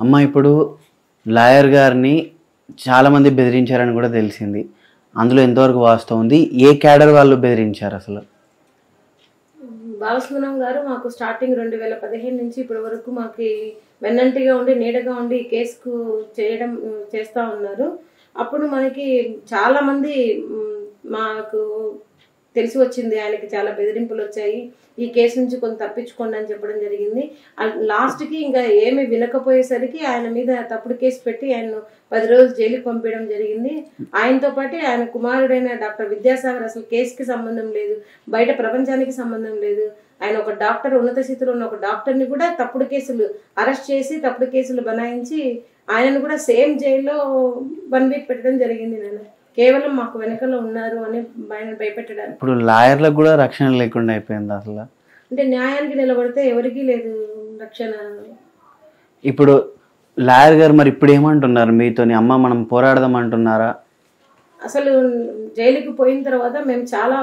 అమ్మ ఇప్పుడు లాయర్ గారిని చాలామంది బెదిరించారని కూడా తెలిసింది. అందులో ఎంతవరకు వాస్తవం ఉంది? ఏ క్యాడర్ వాళ్ళు బెదిరించారు అసలు? బాలసుబ్రహ్మణ్యం గారు మాకు స్టార్టింగ్ 2015 నుంచి ఇప్పటి వరకు మాకు వెన్నంటిగా ఉండి నీడగా ఉండి ఈ కేసుకు చేస్తూ ఉన్నారు. అప్పుడు మనకి చాలామంది మాకు తెలిసి వచ్చింది, ఆయనకి చాలా బెదిరింపులు వచ్చాయి, ఈ కేసు నుంచి కొంత తప్పించుకోండి అని చెప్పడం జరిగింది. లాస్ట్కి ఇంకా ఏమి వినకపోయేసరికి ఆయన మీద తప్పుడు కేసు పెట్టి ఆయన్ను 10 రోజులు జైలుకి పంపించడం జరిగింది. ఆయనతో పాటు ఆయన కుమారుడైన డాక్టర్ విద్యాసాగర్ అసలు కేసుకి సంబంధం లేదు, బయట ప్రపంచానికి సంబంధం లేదు. ఆయన ఒక డాక్టర్, ఉన్నత స్థితిలో ఉన్న ఒక డాక్టర్ని కూడా తప్పుడు కేసులు అరెస్ట్ చేసి తప్పుడు కేసులు బనాయించి ఆయనను కూడా సేమ్ జైల్లో 1 వీక్ పెట్టడం జరిగింది. నేను కేవలం మాకు వెనకలో ఉన్నారు అని ఆయన భయపెట్టడానికి. ఇప్పుడు లాయర్లకు కూడా రక్షణ లేకుండా అయిపోయింది అసలు. అంటే న్యాయానికి నిలబడితే ఎవరికీ లేదు రక్షణ. ఇప్పుడు లాయర్ గారు మరి ఇప్పుడు ఏమంటున్నారు మీతోని? అమ్మ మనం పోరాడదాం అంటున్నారా? అసలు జైలుకి పోయిన తర్వాత మేము చాలా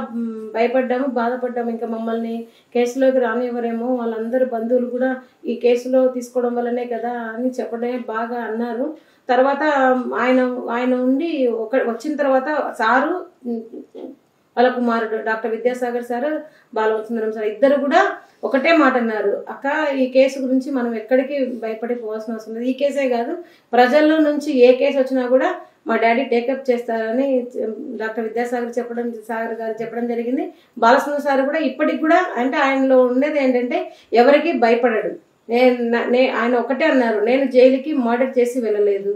భయపడ్డాము, బాధపడ్డాము. ఇంకా మమ్మల్ని కేసులోకి రానివ్వరేమో, వాళ్ళందరూ బంధువులు కూడా ఈ కేసులో తీసుకోవడం వల్లనే కదా అని చెప్పడమే బాగా అన్నారు. తర్వాత ఆయన ఉండి వచ్చిన తర్వాత సారు, వాళ్ళ కుమారుడు doctor Vidyasagar sir, Balasubrahmanyam sir ఇద్దరు కూడా ఒకటే మాట అన్నారు, అక్క ఈ కేసు గురించి మనం ఎక్కడికి భయపడిపోవాల్సిన అవసరం లేదు. ఈ కేసే కాదు, ప్రజల్లో నుంచి ఏ కేసు వచ్చినా కూడా మా డాడీ టేకప్ చేస్తారని డాక్టర్ సాగర్ గారు చెప్పడం జరిగింది. బాలసుబ్రహ్మణ్యం సార్ కూడా ఇప్పటికి కూడా, అంటే ఆయనలో ఉండేది ఏంటంటే ఎవరికి భయపడడు. ఆయన ఒకటే అన్నారు, నేను జైలుకి మర్డర్ చేసి వెళ్ళలేదు,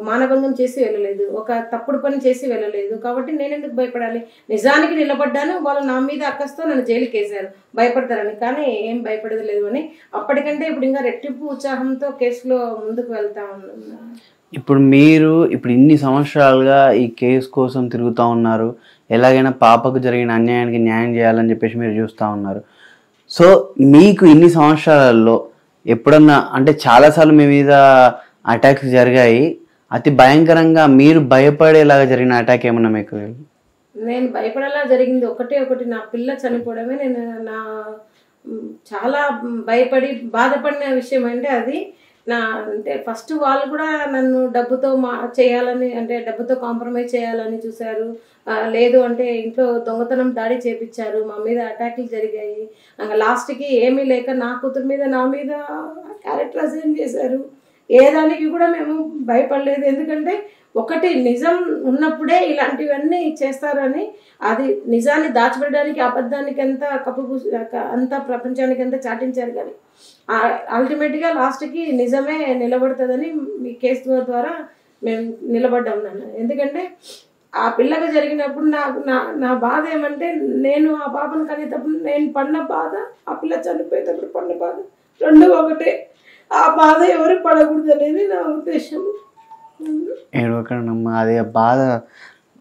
మానభంగం చేసి వెళ్ళలేదు, ఒక తప్పుడు పని చేసి వెళ్ళలేదు, కాబట్టి నేను ఎందుకు భయపడాలి, నిజానికి నిలబడ్డాను, వాళ్ళు నా మీద అక్కస్తో నన్ను జైలుకి వేశారు, భయపడతారని, కానీ ఏం భయపడేది లేదు అని అప్పటికంటే ఇప్పుడు ఇంకా రెట్టింపు ఉత్సాహంతో కేసులో ముందుకు వెళ్తా ఉన్నాను. ఇప్పుడు మీరు ఇన్ని సంవత్సరాలుగా ఈ కేసు కోసం తిరుగుతూ ఉన్నారు, ఎలాగైనా పాపకు జరిగిన అన్యాయానికి న్యాయం చేయాలని చెప్పేసి మీరు చూస్తూ ఉన్నారు. సో మీకు ఇన్ని సంవత్సరాలలో ఎప్పుడన్నా, అంటే చాలాసార్లు మీ మీద అటాక్స్ జరిగాయి, అతి భయంకరంగా మీరు భయపడేలాగా జరిగిన అటాక్ ఏమన్నా మీకు? నేను భయపడేలా జరిగింది ఒకటి, నా పిల్ల చనిపోవడమే. నేను చాలా భయపడి బాధపడిన విషయం అంటే అది. అంటే ఫస్ట్ వాళ్ళు కూడా నన్ను డబ్బుతో చేయాలని, అంటే డబ్బుతో కాంప్రమైజ్ చేయాలని చూశారు. లేదు అంటే ఇంట్లో దొంగతనం దాడి చేపించారు, మా మీద అటాక్లు జరిగాయి. లాస్ట్కి ఏమీ లేక నా కూతురు మీద, నా మీద క్యారెక్టర్ అసైన్ చేశారు. ఏ దానికి కూడా మేము భయపడలేదు, ఎందుకంటే ఒకటి నిజం ఉన్నప్పుడే ఇలాంటివన్నీ చేస్తారని, అది నిజాన్ని దాచిపెట్టడానికి అబద్ధానికి అంతా అంతా ప్రపంచానికి అంతా చాటించారు. కానీ అల్టిమేట్గా లాస్ట్కి నిజమే నిలబడుతుందని మీ కేసు ద్వారా మేము నిలబడ్డాం నాన్న. ఎందుకంటే ఆ పిల్లగా జరిగినప్పుడు నా బాధ ఏమంటే, నేను ఆ పాపను కనేటప్పుడు నేను పడిన బాధ, ఆ పిల్ల చనిపోయేటప్పుడు పడిన బాధ, రెండు ఒకటే. ఆ బాధ ఎవరు పడకూడదు అనేది నా ఉద్దేశం. ఏడవకండమ్మా, అదే బాధ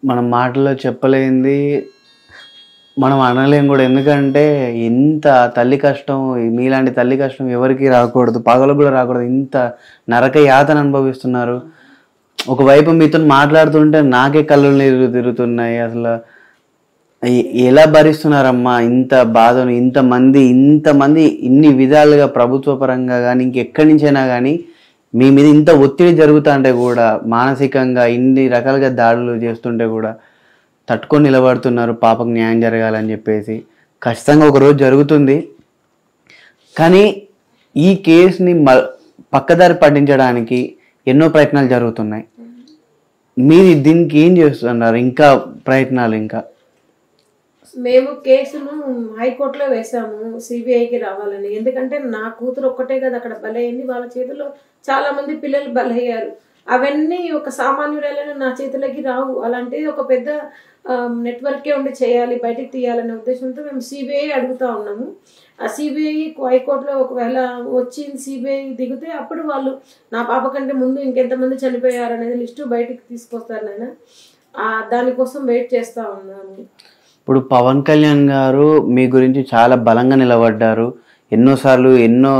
మనం మాటల్లో చెప్పలేంది, మనం అనలేం కూడా. ఎందుకంటే ఇంత తల్లి కష్టం, మీలాంటి తల్లి కష్టం ఎవరికి రాకూడదు, పగలకు కూడా రాకూడదు. ఇంత నరక యాతన అనుభవిస్తున్నారు. ఒకవైపు మీతో మాట్లాడుతుంటే నాకే కళ్ళు నీరు తిరుగుతున్నాయి. అసలు ఎలా భరిస్తున్నారమ్మా ఇంత బాధను? ఇంతమంది ఇన్ని విధాలుగా ప్రభుత్వ పరంగా కానీ ఇంకెక్కడి నుంచైనా కానీ మీ మీద ఇంత ఒత్తిడి జరుగుతుంటే కూడా, మానసికంగా ఇన్ని రకాలుగా దాడులు చేస్తుంటే కూడా తట్టుకొని నిలబడుతున్నారు పాపకు న్యాయం జరగాలని చెప్పేసి. ఖచ్చితంగా ఒకరోజు జరుగుతుంది. కానీ ఈ కేసుని పక్కదారి పట్టించడానికి ఎన్నో ప్రయత్నాలు జరుగుతున్నాయి. మీరు దీనికి ఏం చేస్తున్నారు? ఇంకా ప్రయత్నాలు? ఇంకా మేము కేసును హైకోర్టులో వేసాము, సిబిఐకి రావాలని. ఎందుకంటే నా కూతురు ఒక్కటే కదా అక్కడ బలైంది, వాళ్ళ చేతిలో చాలా మంది పిల్లలు బలయ్యారు. అవన్నీ ఒక సామాన్యురాలను నా చేతులకి రావు. అలాంటిది ఒక పెద్ద నెట్వర్కే ఉండి చేయాలి, బయటకు తీయాలనే ఉద్దేశంతో మేము సిబిఐ అడుగుతూ ఉన్నాము. ఆ సిబిఐ హైకోర్టులో ఒకవేళ వచ్చి సిబిఐ దిగితే అప్పుడు వాళ్ళు నా పాప కంటే ముందు ఇంకెంతమంది చనిపోయారు అనేది లిస్టు బయటకు తీసుకొస్తారు. నేను దానికోసం వెయిట్ చేస్తూ ఉన్నాను. ఇప్పుడు పవన్ కళ్యాణ్ గారు మీ గురించి చాలా బలంగా నిలబడ్డారు. ఎన్నోసార్లు ఎన్నో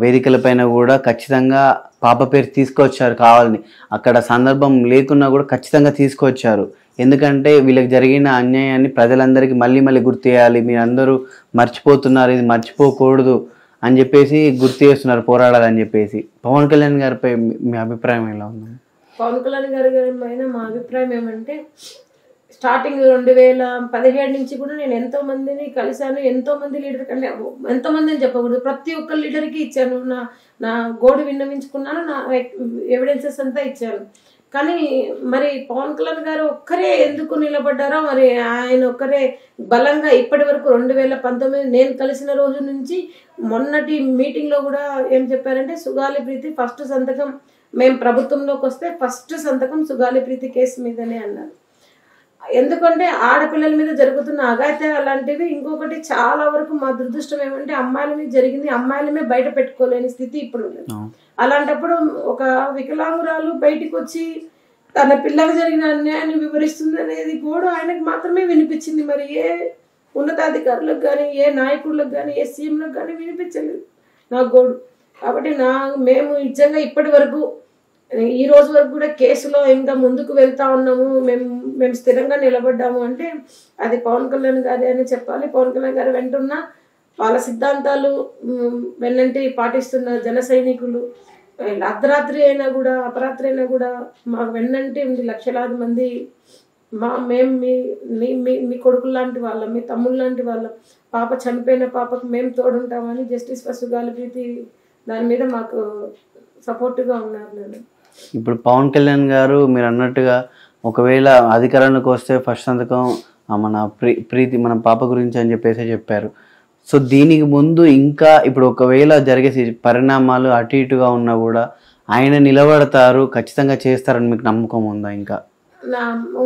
వేదికలపైన కూడా ఖచ్చితంగా పాప పేరు తీసుకొచ్చారు కావాలని. అక్కడ సందర్భం లేకున్నా కూడా ఖచ్చితంగా తీసుకొచ్చారు. ఎందుకంటే వీళ్ళకి జరిగిన అన్యాయాన్ని ప్రజలందరికీ మళ్ళీ గుర్తు చేయాలి, మీరందరూ మర్చిపోతున్నారు, ఇది మర్చిపోకూడదు అని చెప్పేసి గుర్తు చేస్తున్నారు పోరాడాలని చెప్పేసి. పవన్ కళ్యాణ్ గారిపై మీ అభిప్రాయం ఎలా ఉంది? పవన్ కళ్యాణ్ గారి పైన మా అభిప్రాయం ఏమంటే, స్టార్టింగ్ 2017 నుంచి కూడా నేను ఎంతో మందిని కలిశాను. ఎంతో మంది లీడర్ కంటే ఎంతో మందిని చెప్పకూడదు, ప్రతి ఒక్క లీడర్కి ఇచ్చాను. నా గోడు విన్నవించుకున్నాను, నా ఎవిడెన్సెస్ అంతా ఇచ్చాను. కానీ మరి పవన్ కళ్యాణ్ గారు ఒక్కరే ఎందుకు నిలబడ్డారో, మరి ఆయన ఒక్కరే బలంగా ఇప్పటి వరకు 2019 నేను కలిసిన రోజు నుంచి మొన్నటి మీటింగ్లో కూడా ఏం చెప్పారంటే, సుగాలి ప్రీతి ఫస్ట్ సంతకం, మేము ప్రభుత్వంలోకి వస్తే ఫస్ట్ సంతకం సుగాలి ప్రీతి కేసు మీదనే అన్నారు. ఎందుకంటే ఆడపిల్లల మీద జరుగుతున్న అఘాయిత్యాలు అలాంటివి. ఇంకొకటి చాలా వరకు మా దురదృష్టం ఏమంటే, అమ్మాయిల మీద జరిగింది అమ్మాయిలమే బయట పెట్టుకోలేని స్థితి ఇప్పుడు ఉంది. అలాంటప్పుడు ఒక వికలాంగురాలు బయటికి వచ్చి తన పిల్లలకు జరిగిన అన్యాయాన్ని వివరిస్తుంది అనేది కూడా ఆయనకు మాత్రమే వినిపించింది. మరి ఏ ఉన్నతాధికారులకు కానీ, ఏ నాయకులకు కానీ, ఏ సీఎంలకు కానీ వినిపించలేదు నా గోడు. కాబట్టి మేము నిజంగా ఇప్పటి వరకు ఈ రోజు వరకు కూడా కేసులో ఇంకా ముందుకు వెళ్తా ఉన్నాము, మేము స్థిరంగా నిలబడ్డాము అంటే అది పవన్ కళ్యాణ్ గారి అని చెప్పాలి. పవన్ కళ్యాణ్ గారు వెంటున్న వాళ్ళ సిద్ధాంతాలు వెన్నంటి పాటిస్తున్న జన సైనికులు, అర్ధరాత్రి అయినా కూడా అపరాత్రి అయినా కూడా మాకు వెన్నంటి ఉంది లక్షలాది మంది. మేము మీ కొడుకులు లాంటి వాళ్ళం, మీ తమ్ముళ్ళు లాంటి వాళ్ళం. పాప చనిపోయిన పాపకు మేము తోడుంటామని జస్టిస్ ఫర్ సుగాలి ప్రీతి దాని మీద మాకు సపోర్ట్గా ఉన్నారు. నేను ఇప్పుడు పవన్ కళ్యాణ్ గారు మీరు అన్నట్టుగా ఒకవేళ అధికారంలోకి వస్తే ఫస్ట్ సంతకం మన ప్రీతి మన పాప గురించి అని చెప్పేసి చెప్పారు. సో దీనికి ముందు ఇంకా ఇప్పుడు ఒకవేళ జరిగే పరిణామాలు అటు ఇటుగా ఉన్నా కూడా ఆయన నిలబడతారు, ఖచ్చితంగా చేస్తారని మీకు నమ్మకం ఉందా? ఇంకా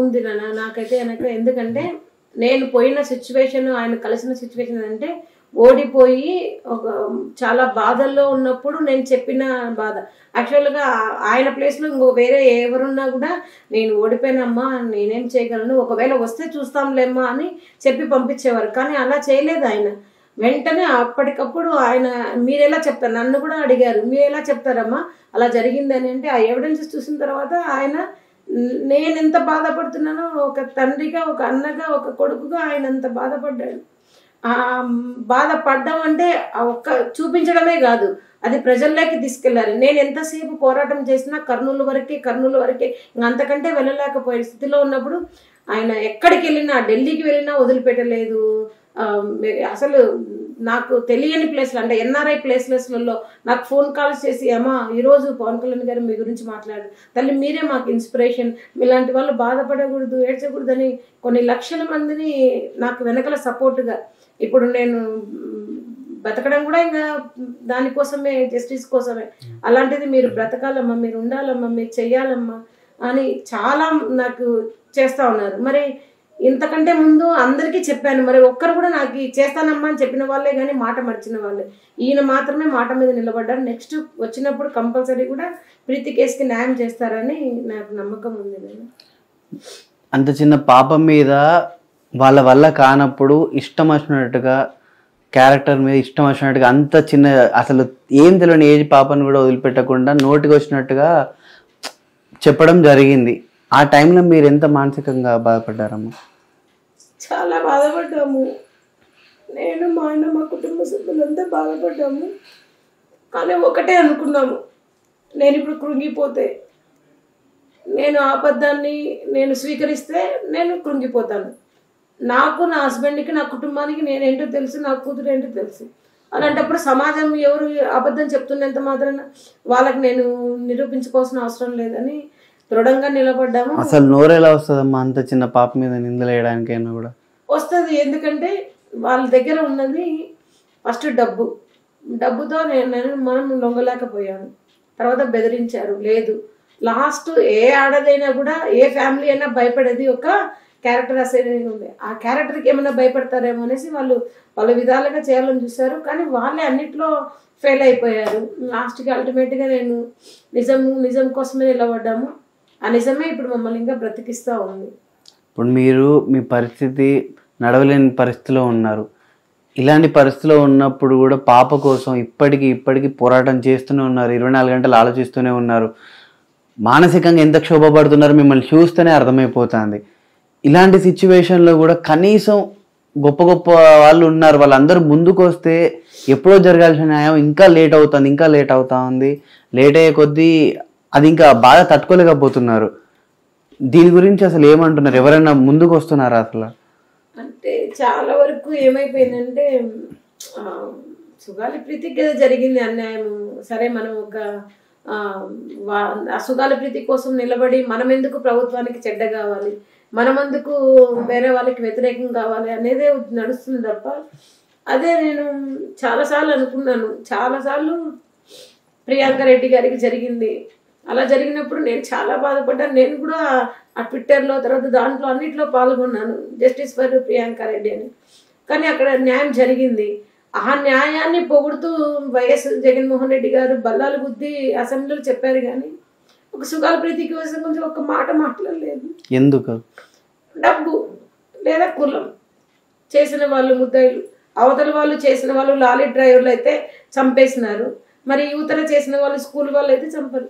ఉంది నాకైతే ఎందుకంటే నేను పోయిన సిచ్యువేషన్, ఆయన కలిసిన సిచ్యువేషన్ అంటే ఓడిపోయి ఒక చాలా బాధల్లో ఉన్నప్పుడు నేను చెప్పిన బాధ. యాక్చువల్గా ఆయన ప్లేస్లో ఇంకో వేరే ఎవరున్నా కూడా నేను ఓడిపోయినమ్మా, నేనేం చేయగలను, ఒకవేళ వస్తే చూస్తాంలేమ్మా అని చెప్పి పంపించేవారు. కానీ అలా చేయలేదు ఆయన. వెంటనే అప్పటికప్పుడు ఆయన మీరెలా చెప్తారు, నన్ను కూడా అడిగారు, మీరు ఎలా చెప్తారమ్మా అలా జరిగిందని అంటే ఆ ఎవిడెన్సెస్ చూసిన తర్వాత ఆయన నేను ఎంత బాధపడుతున్నానో ఒక తండ్రిగా, ఒక అన్నగా, ఒక కొడుకుగా ఆయన అంత బాధపడ్డాడు. బాధపడ్డం అంటే ఒక్క చూపించడమే కాదు, అది ప్రజల్లోకి తీసుకెళ్ళాలి. నేను ఎంతసేపు పోరాటం చేసినా కర్నూలు వరకే అంతకంటే వెళ్ళలేకపోయే స్థితిలో ఉన్నప్పుడు ఆయన ఎక్కడికి వెళ్ళినా, ఢిల్లీకి వెళ్ళినా వదిలిపెట్టలేదు. అసలు నాకు తెలియని ప్లేస్లు అంటే ఎన్ఆర్ఐ ప్లేస్లలో నాకు ఫోన్ కాల్స్ చేసి, అమ్మా ఈరోజు పవన్ కళ్యాణ్ గారు మీ గురించి మాట్లాడు, తల్లి మీరే మాకు ఇన్స్పిరేషన్, మీలాంటి వాళ్ళు బాధపడకూడదు, ఏడ్చకూడదు అని కొన్ని లక్షల మందిని నాకు వెనకల సపోర్ట్గా. ఇప్పుడు నేను బతకడం కూడా ఇంకా దానికోసమే, జస్టిస్ కోసమే. అలాంటిది మీరు బ్రతకాలమ్మా, మీరు ఉండాలమ్మా, మీరు చెయ్యాలమ్మా అని చాలా నాకు చేస్తూ ఉన్నారు. మరి ఇంతకంటే ముందు అందరికీ చెప్పాను, మరి ఒక్కరు కూడా నాకు చేస్తానమ్మా అని చెప్పిన వాళ్ళే కానీ మాట మర్చిన వాళ్ళే. ఈయన మాత్రమే మాట మీద నిలబడ్డారు. నెక్స్ట్ వచ్చినప్పుడు కంపల్సరీ కూడా ప్రీతి కేసుకి న్యాయం చేస్తారని నాకు నమ్మకం ఉంది. నేను అంత చిన్న పాపం మీద వాళ్ళ వల్ల కానప్పుడు ఇష్టం వచ్చినట్టుగా, క్యారెక్టర్ మీద ఇష్టం వచ్చినట్టుగా, అంత చిన్న అసలు ఏం తెలియని ఏజ్ పాపను కూడా వదిలిపెట్టకుండా నోటికి వచ్చినట్టుగా చెప్పడం జరిగింది. ఆ టైంలో మీరు ఎంత మానసికంగా బాధపడ్డారమ్మా? చాలా బాధపడ్డాము. నేను, మా ఆయన, మా కుటుంబ సభ్యులంతా బాధపడ్డాము. కానీ ఒకటే అనుకున్నాము, నేను ఇప్పుడు కృంగిపోతే, నేను ఆపద్దాన్ని నేను స్వీకరిస్తే నేను కృంగిపోతాను. నాకు, నా హస్బెండ్కి, నా కుటుంబానికి నేనేంటో తెలుసు, నా కూతురు ఏంటో తెలుసు. అలాంటప్పుడు సమాజం ఎవరు అబద్ధం చెప్తున్నంత మాత్రాన వాళ్ళకి నేను నిరూపించుకోవాల్సిన అవసరం లేదని దృఢంగా నిలబడ్డాము. అసలు నోరు ఎలా వస్తుందమ్మా అంత చిన్న పాప మీద నిందలు వేయడానికైనా? కూడా వస్తుంది. ఎందుకంటే వాళ్ళ దగ్గర ఉన్నది ఫస్ట్ డబ్బుతో మనం లొంగలేకపోయాను. తర్వాత బెదిరించారు, లేదు. లాస్ట్ ఏ ఆడదైనా కూడా, ఏ ఫ్యామిలీ అయినా భయపడేది ఒక క్యారెక్టర్ అసైనింగ్ ఉంది. ఆ క్యారెక్టర్కి ఏమైనా భయపడతారేమో అనేసి వాళ్ళ విధాలుగా చేయాలని చూశారు. కానీ వాళ్ళే అన్నిట్లో ఫెయిల్ అయిపోయారు. లాస్ట్కి అల్టిమేట్గా నేను నిజం కోసమే నిలబడ్డాము. ఆ నిజమే ఇప్పుడు మమ్మల్ని ఇంకా బ్రతికిస్తూ ఉంది. ఇప్పుడు మీరు మీ పరిస్థితి నడవలేని పరిస్థితిలో ఉన్నారు. ఇలాంటి పరిస్థితిలో ఉన్నప్పుడు కూడా పాప కోసం ఇప్పటికీ పోరాటం చేస్తూనే ఉన్నారు. 24 గంటలు ఆలోచిస్తూనే ఉన్నారు. మానసికంగా ఎంత క్షోభపడుతున్నారు మిమ్మల్ని చూస్తేనే అర్థమైపోతుంది. ఇలాంటి సిచ్యువేషన్లో కూడా కనీసం గొప్ప గొప్ప వాళ్ళు ఉన్నారు, వాళ్ళందరూ ముందుకు వస్తే ఎప్పుడో జరగాల్సిన న్యాయం ఇంకా లేట్ అవుతుంది, ఇంకా లేట్ అవుతా ఉంది. లేట్ అయ్యే కొద్దీ అది ఇంకా బాగా తట్టుకోలేకపోతున్నారు. దీని గురించి అసలు ఏమంటున్నారు? ఎవరైనా ముందుకు వస్తున్నారా అసలు? అంటే చాలా వరకు ఏమైపోయిందంటే సుగాలి ప్రీతికి కదా జరిగింది అన్యాయం. సరే మనం ఒక సుగాలి ప్రీతి కోసం నిలబడి మనం ఎందుకు ప్రభుత్వానికి చెడ్డ కావాలి, మనమెందుకు వేరే వాళ్ళకి వ్యతిరేకం కావాలి అనేదే నడుస్తుంది తప్ప. అదే నేను చాలాసార్లు అనుకున్నాను, చాలాసార్లు ప్రియాంక రెడ్డి గారికి జరిగింది. అలా జరిగినప్పుడు నేను చాలా బాధపడ్డాను. నేను కూడా ఆ ట్విట్టర్లో తర్వాత దాంట్లో అన్నిట్లో పాల్గొన్నాను, జస్టిస్ ఫర్ ప్రియాంక రెడ్డి అని. కానీ అక్కడ న్యాయం జరిగింది. ఆ న్యాయాన్ని పొగుడుతూ వైఎస్ జగన్మోహన్ రెడ్డి గారు బల్లాలు బుద్ధి అసెంబ్లీలో చెప్పారు, కానీ ఒక సుగాల ప్రీతికి కోసం కొంచెం ఒక మాట మాట్లాడలేదు. ఎందుకు? డబ్బు లేదా కులం. చేసిన వాళ్ళు ముద్దాయిలు, అవతల వాళ్ళు చేసిన వాళ్ళు లారీ డ్రైవర్లు అయితే చంపేసినారు, మరి యువతలు చేసిన వాళ్ళు స్కూల్ వాళ్ళు అయితే చంపరు.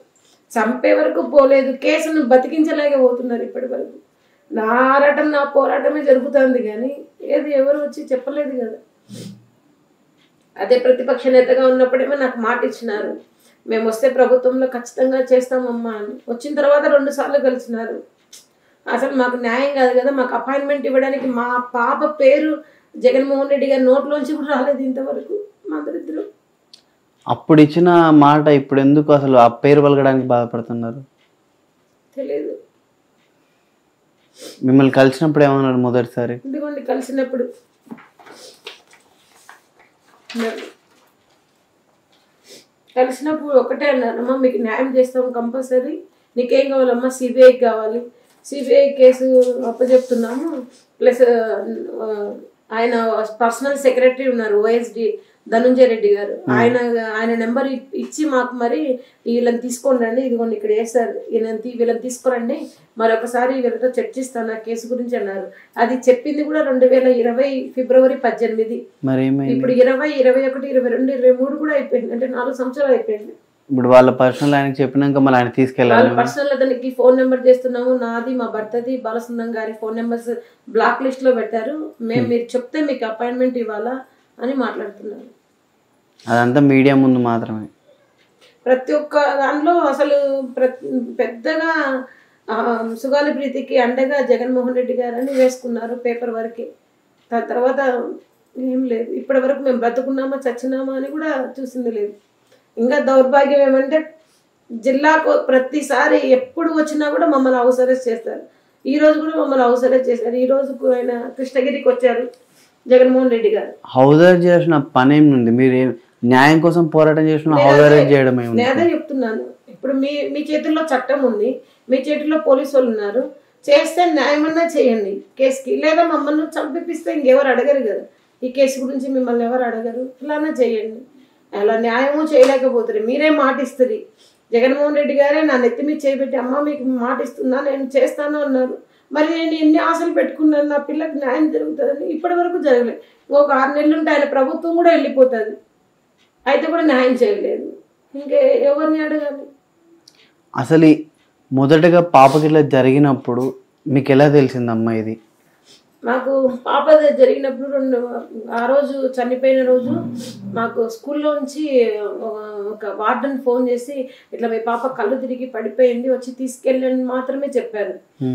చంపే వరకు పోలేదు, కేసును బతికించలేకపోతున్నారు ఇప్పటి వరకు. నా ఆరాటం నా పోరాటమే జరుగుతుంది, కానీ ఏది ఎవరు వచ్చి చెప్పలేదు కదా. అదే ప్రతిపక్ష నేతగా ఉన్నప్పుడేమో నాకు మాట ఇచ్చినారు, మేము వస్తే ప్రభుత్వంలో ఖచ్చితంగా చేస్తామమ్మా అని. వచ్చిన తర్వాత 2 సార్లు కలిసినారు. అసలు మాకు న్యాయం కాదు కదా, మాకు అపాయింట్మెంట్ ఇవ్వడానికి మా పాప పేరు జగన్మోహన్ రెడ్డి గారి నోట్లోంచి కూడా రాలేదు ఇంతవరకు మా దరిద్రం. అప్పుడు ఇచ్చిన మాట ఇప్పుడు ఎందుకు అసలు ఆ పేరు పలకడానికి బాధపడుతున్నారు తెలియదు. మిమ్మల్ని కలిసినప్పుడు ఏమన్నారు మొదటిసారి? ఇదిగోండి కలిసినప్పుడు ఒకటే అన్నారమ్మా, మీకు న్యాయం చేస్తాం కంపల్సరీ, నీకేం కావాలమ్మా, సిబిఐకి కావాలి, సిబిఐ కేసు అప్పచెప్తున్నాము, ప్లస్ ఆయన పర్సనల్ సెక్రటరీ ఉన్నారు ఓఎస్డి ధనుంజయ రెడ్డి గారు, ఆయన నెంబర్ ఇచ్చి మాకు మరి వీళ్ళని తీసుకోండి రండి, ఇదిగోండి ఇక్కడ వేస్తారు, వీళ్ళని తీసుకురండి, మరొకసారి వీళ్ళతో చర్చిస్తాను ఆ కేసు గురించి అన్నారు. అది చెప్పింది కూడా 2020 ఫిబ్రవరి 18. ఇప్పుడు 20, 21, 22, 23 కూడా అయిపోయింది, అంటే 4 సంవత్సరాలు అయిపోయింది. ఇప్పుడు వాళ్ళ పర్సనల్ ఆయనకి చెప్పినాక మళ్ళీ ఆయన తీసుకెళ్ళాలి. వాళ్ళ పర్సనల్ అతనికి ఫోన్ నెంబర్ చేస్తున్నాము, నాది మా భర్తది బాలసుందరం గారి ఫోన్ నెంబర్స్ బ్లాక్ లిస్ట్ లో పెట్టారు, మీరు చెప్తే మీకు అపాయింట్మెంట్ ఇవ్వాలా అని మాట్లాడుతున్నారు. అదంతా మీడియా ముందు మాత్రమే. ప్రతి ఒక్క దాంట్లో అసలు పెద్దగా సుగాలి ప్రీతికి అండగా జగన్మోహన్ రెడ్డి గారు అని వేసుకున్నారు పేపర్ వరకే. దాని తర్వాత ఏం లేదు. ఇప్పటి వరకు మేము బ్రతుకున్నామా చచ్చినామా అని కూడా చూసింది లేదు. ఇంకా దౌర్భాగ్యం ఏమంటే జిల్లాకు ప్రతిసారి ఎప్పుడు వచ్చినా కూడా మమ్మల్ని హౌస్ అరెస్ట్ చేస్తారు. ఈ రోజు కూడా మమ్మల్ని హౌస్ అరెస్ట్ చేశారు. ఈ రోజు ఆయన కృష్ణగిరికి వచ్చారు జగన్మోహన్ రెడ్డి గారు. హౌస్ అరెస్ట్ చేసిన పని ఏముంది? మీరు న్యాయం కోసం పోరాటం చేసిన హౌస్ అరెస్ట్ చేయడం ఏముంది? నేను అదే చెప్తున్నాను. ఇప్పుడు మీ చేతుల్లో చట్టం ఉంది, మీ చేతుల్లో పోలీసు వాళ్ళు ఉన్నారు, చేస్తే న్యాయమన్నా చేయండి కేసుకి, లేదా మమ్మల్ని చంపిస్తే ఇంకెవరు అడగరు కదా, ఈ కేసు గురించి మిమ్మల్ని ఎవరు అడగరు, ఇలానే చేయండి. అలా న్యాయము చేయలేకపోతుంది. మీరే మాటిస్తుంది. జగన్మోహన్ రెడ్డి గారే నా నెత్తి మీద చేయబెట్టి అమ్మ మీకు మాట ఇస్తున్నా నేను చేస్తాను అన్నారు. మరి నేను ఎన్ని ఆశలు పెట్టుకున్నాను నా పిల్లకి న్యాయం జరుగుతుందని, ఇప్పటి వరకు జరగలేదు. ఇంకొక 6 నెలలు ఉంటే ఆయన ప్రభుత్వం కూడా వెళ్ళిపోతుంది, అయితే కూడా న్యాయం చేయలేదు. ఇంకే ఎవరిని అడగాలి? అసలు మొదటగా పాపకి ఇట్లా జరిగినప్పుడు మీకు ఎలా తెలిసిందమ్మా ఇది? మాకు పాప జరిగినప్పుడు ఆ రోజు చనిపోయిన రోజు మాకు స్కూల్లోంచి ఒక వార్డెన్ ఫోన్ చేసి ఇట్లా మీ పాప కళ్ళు తిరిగి పడిపోయింది వచ్చి తీసుకెళ్ళని మాత్రమే చెప్పారు.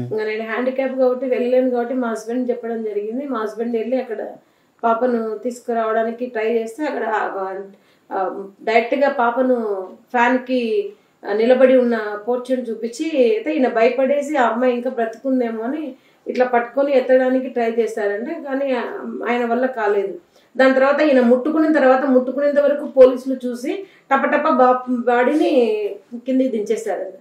ఇంకా నేను హ్యాండిక్యాప్ కాబట్టి వెళ్ళలేను కాబట్టి మా హస్బెండ్ చెప్పడం జరిగింది. మా హస్బెండ్ వెళ్ళి అక్కడ పాపను తీసుకురావడానికి ట్రై చేస్తే అక్కడ డైరెక్ట్గా పాపను ఫ్యాన్కి నిలబడి ఉన్న పోర్షన్ చూపించి అయితే ఈయన భయపడేసి ఆ అమ్మాయి ఇంకా బ్రతుకుందేమో అని ఇట్లా పట్టుకొని ఎత్తడానికి ట్రై చేశారంటే, కానీ ఆయన వల్ల కాలేదు. దాని తర్వాత ఈయన ముట్టుకునేంత వరకు పోలీసులు చూసి టపటప బాడీని కిందికి దించేశారండి.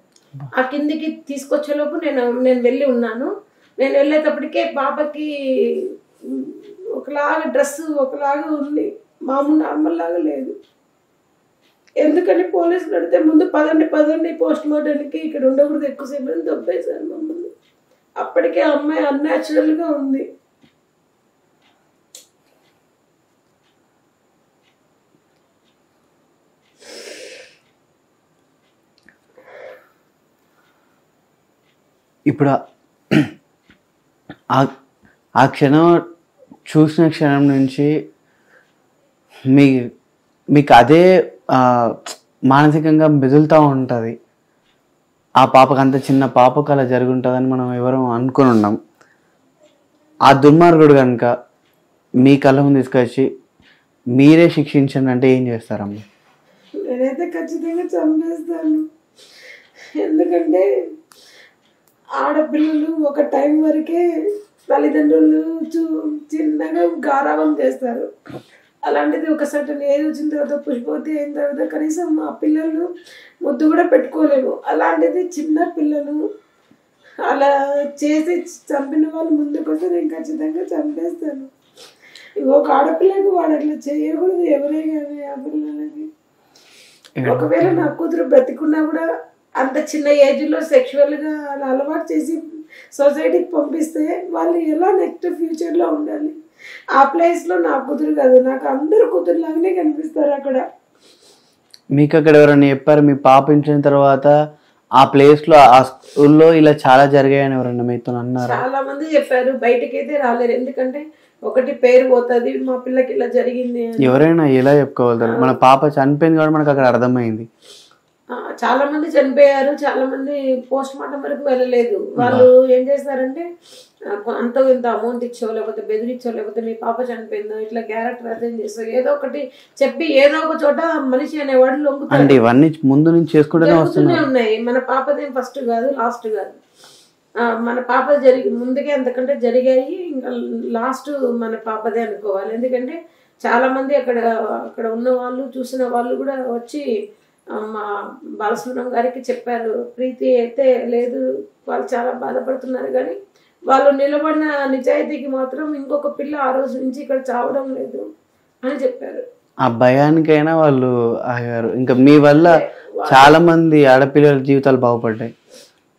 ఆ కిందికి తీసుకొచ్చేలోపు నేను వెళ్ళి ఉన్నాను. నేను వెళ్ళేటప్పటికే పాపకి ఒకలాగా డ్రెస్సు ఒకలాగా ఉంది, మామూలు నార్మల్ లాగా లేదు. ఎందుకని పోలీసులు అడితే ముందు పదండి పోస్ట్ మార్టంకి ఇక్కడ ఉండకూడదు ఎక్కువసేపు అని దొబ్బేశారు మమ్మల్ని. అప్పటికే అమ్మాయి అన్యాచురల్గా ఉంది. ఇప్పుడు ఆ క్షణం చూసిన క్షణం నుంచి మీ మీకు అదే మానసికంగా మెదులుతూ ఉంటుంది. ఆ పాపకు అంత చిన్న పాపకు అలా జరుగుంటుందని మనం ఎవరూ అనుకుని ఉన్నాం. ఆ దుర్మార్గుడు కనుక మీ కళ్ళ ముందు తీసుకొచ్చి మీరే శిక్షించండి అంటే ఏం చేస్తారమ్మా? నేనైతే ఖచ్చితంగా చంపేస్తాను. ఎందుకంటే ఆడపిల్లలు ఒక టైం వరకే తల్లిదండ్రులు చిన్నగా గారాబం చేస్తారు. అలాంటిది ఒక సర్టన్ ఏజ్ వచ్చిన తర్వాత పుష్పవతి అయిన తర్వాత కనీసం ఆ పిల్లలు ముద్దు కూడా పెట్టుకోలేము. అలాంటిది చిన్న పిల్లలు అలా చేసి చంపిన వాళ్ళు ముందుకొస్తే నేను ఖచ్చితంగా చంపేస్తాను. ఒక ఆడపిల్లకు వాడు అట్లా చేయకూడదు ఎవరే కానీ. ఆ పిల్లలకి ఒకవేళ నా కూతురు బ్రతికున్నా కూడా అంత చిన్న ఏజ్లో సెక్షువల్గా అలా అలవాటు చేసి సొసైటీకి పంపిస్తే వాళ్ళు ఎలా నెక్స్ట్ ఫ్యూచర్లో ఉండాలి? ఆ ప్లేస్లో నా కూతురు కాదు, నాకు అందరు కూతురులాగానే కనిపిస్తారు అక్కడ. మీకు అక్కడ ఎవరైనా చెప్పారు మీ పాప ఇంచిన తర్వాత ఆ ప్లేస్లో ఆ స్కూల్లో ఇలా చాలా జరిగాయని ఎవరన్నా మీతో అన్నారు? చాలా మంది చెప్పారు, బయటకైతే రాలేరు. ఎందుకంటే ఒకటి పేరు పోతుంది, మా పిల్లకి ఇలా జరిగింది. ఎవరైనా ఎలా చెప్పుకోగలుగుతారు? మన పాప చనిపోయింది కాబట్టి మనకు అక్కడ అర్థమైంది. చాలా మంది చనిపోయారు, చాలా మంది పోస్ట్ మార్టం వరకు వెళ్ళలేదు. వాళ్ళు ఏం చేస్తారంటే అంత ఇంత అమౌంట్ ఇచ్చో లేకపోతే బెదిరించో లేకపోతే మీ పాప చనిపోయిందో ఇట్లా క్యారెక్టర్ అర్థం చేస్తావు ఏదో ఒకటి చెప్పి ఏదో ఒక చోట మనిషి అనేవాడు లొంగుతాడు. ఇవన్నీ ముందు నుంచి చేసుకుంటూనే ఉన్నాయి. మన పాపదేం ఫస్ట్ కాదు, లాస్ట్ కాదు. మన పాప ముందుకే అంతకంటే జరిగాయి, ఇంకా లాస్ట్ మన పాపదే అనుకోవాలి. ఎందుకంటే చాలా మంది అక్కడ ఉన్న వాళ్ళు చూసిన వాళ్ళు కూడా వచ్చి మా బాలసుబ్రహ్మణ్యం గారికి చెప్పారు, ప్రీతి అయితే లేదు, వాళ్ళు చాలా బాధపడుతున్నారు, కానీ వాళ్ళు నిలబడిన నిజాయితీకి మాత్రం ఇంకొక పిల్ల ఆ రోజు నుంచి ఇక్కడ చావడం లేదు అని చెప్పారు. ఆ భయానికైనా వాళ్ళు ఆగారు. ఇంకా మీ వల్ల చాలా మంది ఆడపిల్లల జీవితాలు బాగుపడ్డాయి.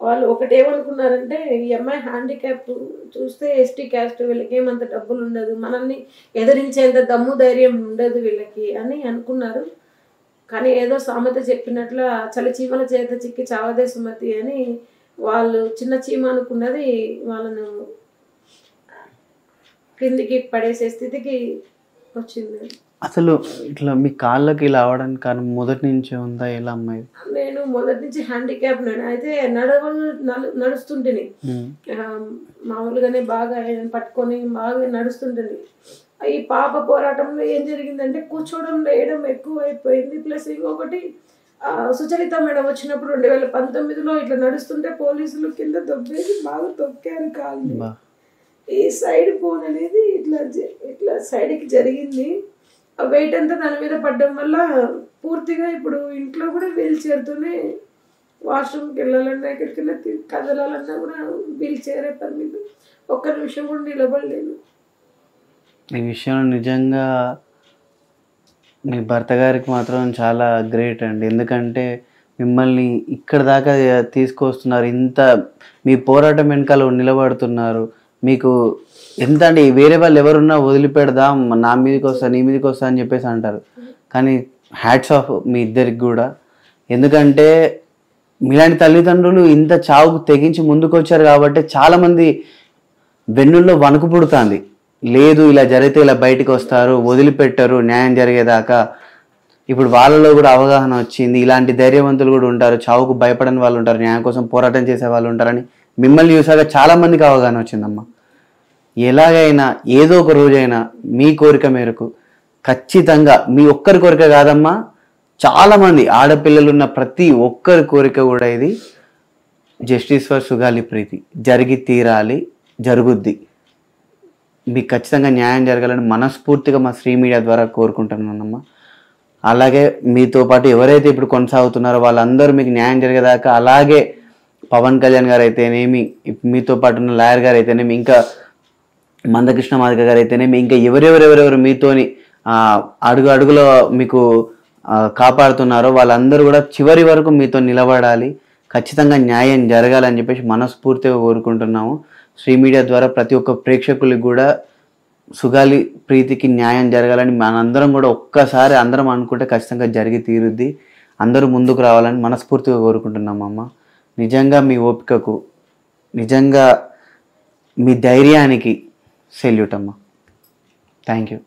వాళ్ళు ఒకటి ఏమనుకున్నారంటే ఈ అమ్మాయి హ్యాండిక్యాప్ చూస్తే ఎస్టీ క్యాస్ట్, వీళ్ళకి ఏమంత డబ్బులు ఉండదు, మనల్ని ఎదిరించేంత దమ్ము ధైర్యం ఉండదు వీళ్ళకి అని అనుకున్నారు. కానీ ఏదో సామెత చెప్పినట్ల చలి చీమల చేత చిక్కి చావదే సుమతి అని వాళ్ళు చిన్న చీమ అనుకున్నది వాళ్ళను కిందికి పడేసే స్థితికి వచ్చింది. అసలు ఇట్లా మీ కాళ్ళకి ఇలా అవడానికి కారణం మొదటి నుంచే ఉందా? ఎలా అమ్మాయి? నేను మొదటి నుంచి హ్యాండిక్యాప్ అయితే నడుస్తుంటేని మామూలుగానే బాగా పట్టుకొని బాగా నడుస్తుంటేని. ఈ పాప పోరాటంలో ఏం జరిగిందంటే కూర్చోవడం లేయడం ఎక్కువ అయిపోయింది. ప్లస్ ఇంకొకటి సుచరిత మేడం వచ్చినప్పుడు 2019లో ఇట్లా నడుస్తుంటే పోలీసులు కింద దొబ్బేసి బాగా తొక్కారు కాళ్ళు. ఈ సైడ్ బోన్ అనేది ఇట్లా సైడ్కి జరిగింది. ఆ వెయిట్ అంతా దాని మీద పడడం వల్ల పూర్తిగా ఇప్పుడు ఇంట్లో కూడా వీల్ చైర్తోనే వాష్రూమ్కి వెళ్ళాలన్నా ఎక్కడికైనా కదలాలన్నా కూడా వీల్ చైరే పరిమితం. ఒక్క నిమిషం కూడా నిలబడలేదు. ఈ విషయంలో నిజంగా మీ భర్త గారికి మాత్రం చాలా గ్రేట్ అండి. ఎందుకంటే మిమ్మల్ని ఇక్కడ దాకా తీసుకొస్తున్నారు, ఇంత మీ పోరాటం వెనకాల నిలబడుతున్నారు. మీకు ఎంత అంటే వేరే వాళ్ళు ఎవరున్నా వదిలిపెడదాం, నా మీదకి వస్తా నీ మీదకి వస్తా అని చెప్పేసి అంటారు. కానీ హ్యాట్స్ ఆఫ్ మీ ఇద్దరికి కూడా. ఎందుకంటే మీలాంటి తల్లిదండ్రులు ఇంత చావుకు తెగించి ముందుకు వచ్చారు కాబట్టి చాలామంది వెన్నుల్లో వణుకు పుడుతుంది. లేదు ఇలా జరిగితే ఇలా బయటకు వస్తారు, వదిలిపెట్టరు న్యాయం జరిగేదాకా. ఇప్పుడు వాళ్ళలో కూడా అవగాహన వచ్చింది, ఇలాంటి ధైర్యవంతులు కూడా ఉంటారు, చావుకు భయపడని వాళ్ళు ఉంటారు, న్యాయం కోసం పోరాటం చేసే వాళ్ళు ఉంటారని మిమ్మల్ని చూసాక చాలామందికి అవగాహన వచ్చిందమ్మా. ఎలాగైనా ఏదో ఒక రోజైనా మీ కోరిక మేరకు ఖచ్చితంగా, మీ ఒక్కరి కోరిక కాదమ్మా, చాలామంది ఆడపిల్లలున్న ప్రతి ఒక్కరి కోరిక కూడా ఇది జస్టిస్ ఫర్ సుగాలి ప్రీతి జరిగి తీరాలి, జరుగుద్ది. మీకు ఖచ్చితంగా న్యాయం జరగాలని మనస్ఫూర్తిగా మా శ్రీ మీడియా ద్వారా కోరుకుంటున్నానమ్మా. అలాగే మీతో పాటు ఎవరైతే ఇప్పుడు కొనసాగుతున్నారో వాళ్ళందరూ మీకు న్యాయం జరిగేదాకా, అలాగే పవన్ కళ్యాణ్ గారు అయితేనేమి, మీతో పాటు ఉన్న లాయర్ గారు అయితేనేమి, ఇంకా మందకృష్ణ మాదిక గారు అయితేనేమి, ఇంకా ఎవరెవరెవరెవరు మీతోని అడుగు అడుగులో మీకు కాపాడుతున్నారో వాళ్ళందరూ కూడా చివరి వరకు మీతో నిలబడాలి, ఖచ్చితంగా న్యాయం జరగాలని చెప్పేసి మనస్ఫూర్తిగా కోరుకుంటున్నాము. శ్రీ మీడియా ద్వారా ప్రతి ఒక్క ప్రేక్షకులకి కూడా సుగాలి ప్రీతికి న్యాయం జరగాలని మనందరం కూడా ఒక్కసారి అందరం అనుకుంటే ఖచ్చితంగా జరిగి తీరుద్ది. అందరూ ముందుకు రావాలని మనస్ఫూర్తిగా కోరుకుంటున్నామమ్మ. నిజంగా మీ ఓపికకు, నిజంగా మీ ధైర్యానికి సెల్యూట్ అమ్మ. Thank you.